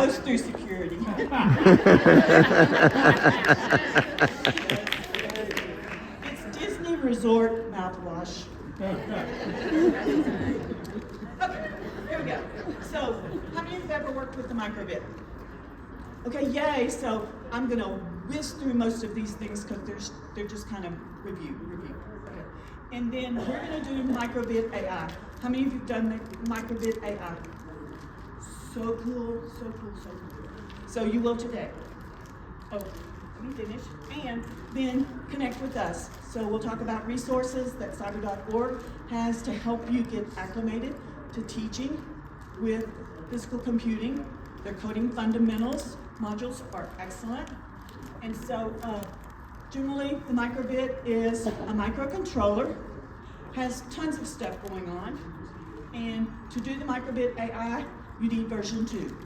goes through security. It's Disney Resort mouthwash. Okay, here we go. So, how many of you have ever worked with the microbit? Okay, yay. So I'm going to whiz through most of these things because they're just kind of review. Okay. And then we're going to do microbit AI. How many of you have done microbit AI? So cool. So you will today. Oh, let me finish. And then connect with us. So we'll talk about resources that cyber.org has to help you get acclimated to teaching with physical computing. Their coding fundamentals modules are excellent. And so generally the microbit is a microcontroller, has tons of stuff going on. And to do the microbit AI, you need version 2.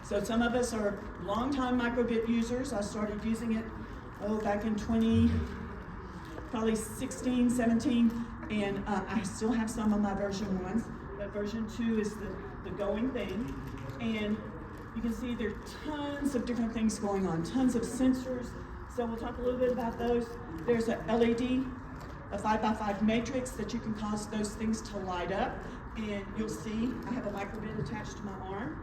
So some of us are longtime microbit users. I started using it, back in 2016, 17, and I still have some of my version 1s, but version 2 is the going thing. And you can see there are tons of different things going on, tons of sensors. So we'll talk a little bit about those. There's a LED, a 5x5 matrix that you can cause those things to light up. And you'll see I have a microbit attached to my arm.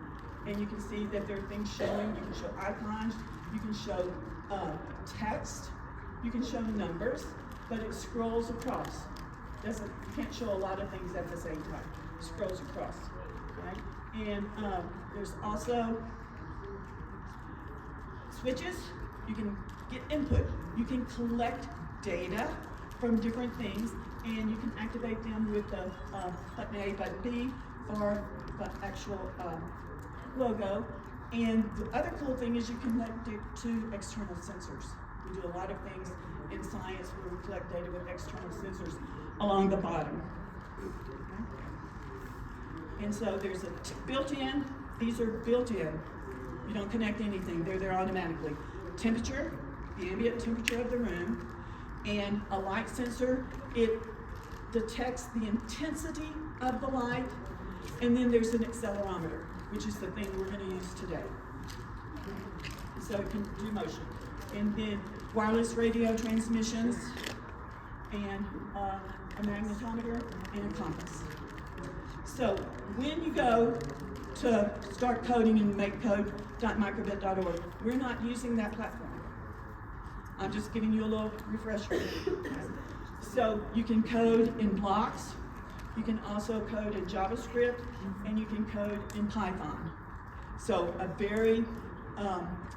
And you can see that there are things showing. You can show icons, you can show text, you can show numbers, but it scrolls across. You can't show a lot of things at the same time. It scrolls across, right? And there's also switches. You can get input. You can collect data from different things, and you can activate them with the button A, button B, or the actual logo. And the other cool thing is you can connect it to external sensors. We do a lot of things in science where we collect data with external sensors along the bottom. And so there's a built-in, these are built-in. You don't connect anything, they're there automatically. Temperature, the ambient temperature of the room, and a light sensor. It detects the intensity of the light, and then there's an accelerometer, which is the thing we're going to use today. So it can do motion. And then wireless radio transmissions, and a magnetometer, and a compass. So when you go to start coding in makecode.microbit.org, we're not using that platform. I'm just giving you a little refresher. So you can code in blocks, you can also code in JavaScript, and you can code in Python. So a very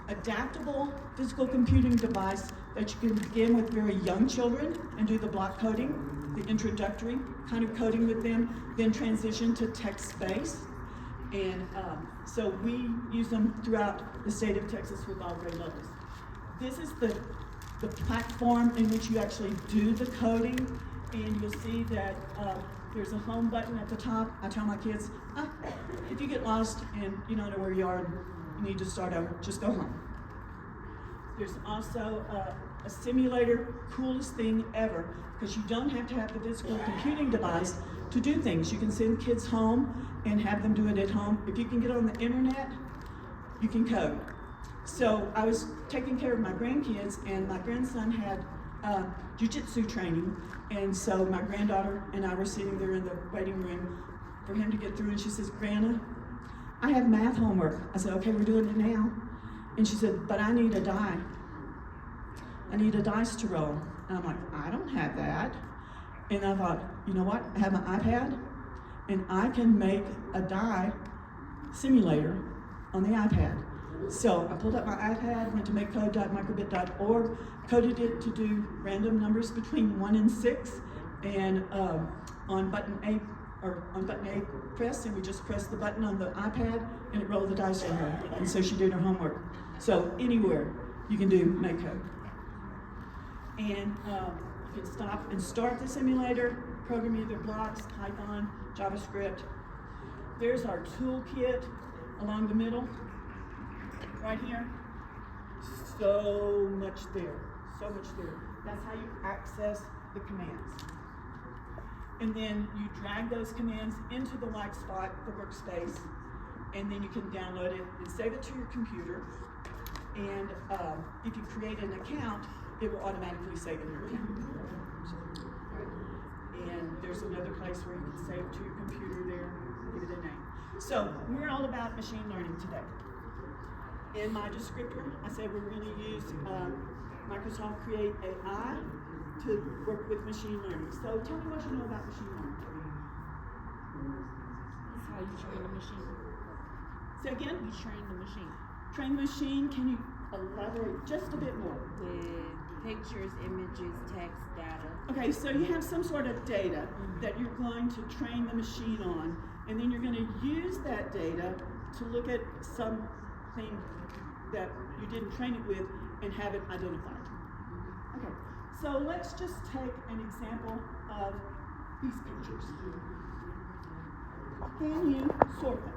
adaptable physical computing device that you can begin with very young children and do the block coding, the introductory kind of coding with them, then transition to text-based. And so we use them throughout the state of Texas with all grade levels. This is the platform in which you actually do the coding, and you'll see that there's a home button at the top. I tell my kids, if you get lost and you don't know where you are, you need to start over, just go home. There's also a simulator, coolest thing ever, because you don't have to have the physical computing device to do things. You can send kids home and have them do it at home. If you can get on the internet, you can code. So I was taking care of my grandkids, and my grandson had jiu-jitsu training, and so my granddaughter and I were sitting there in the waiting room for him to get through, and she says, "Grandma, I have math homework." I said, "Okay, we're doing it now." And she said, "But I need a die. I need a dice to roll." And I'm like, "I don't have that." And I thought, you know what? I have my iPad, and I can make a die simulator on the iPad. So I pulled up my iPad, went to makecode.microbit.org, coded it to do random numbers between 1 and 6, and on button A press, and we just pressed the button on the iPad, and it rolled the dice for her. And so she did her homework. So anywhere you can do MakeCode. And you can stop and start the simulator, program either blocks, Python, JavaScript. There's our toolkit along the middle, right here. So much there. That's how you access the commands. And then you drag those commands into the white spot, the workspace, and then you can download it and save it to your computer. And if you create an account, it will automatically save in your account. And there's another place where you can save to your computer there, give it a name. So we're all about machine learning today. In my descriptor, I said we're going to use Microsoft Create AI to work with machine learning. So tell me what you know about machine learning. That's how you train the machine. Say again? You train the machine. Train the machine, can you elaborate just a bit more? With pictures, images, text, data. Okay, so you have some sort of data that you're going to train the machine on, and then you're going to use that data to look at something that you didn't train it with and have it identified. Okay, so let's just take an example of these pictures. Can you sort them?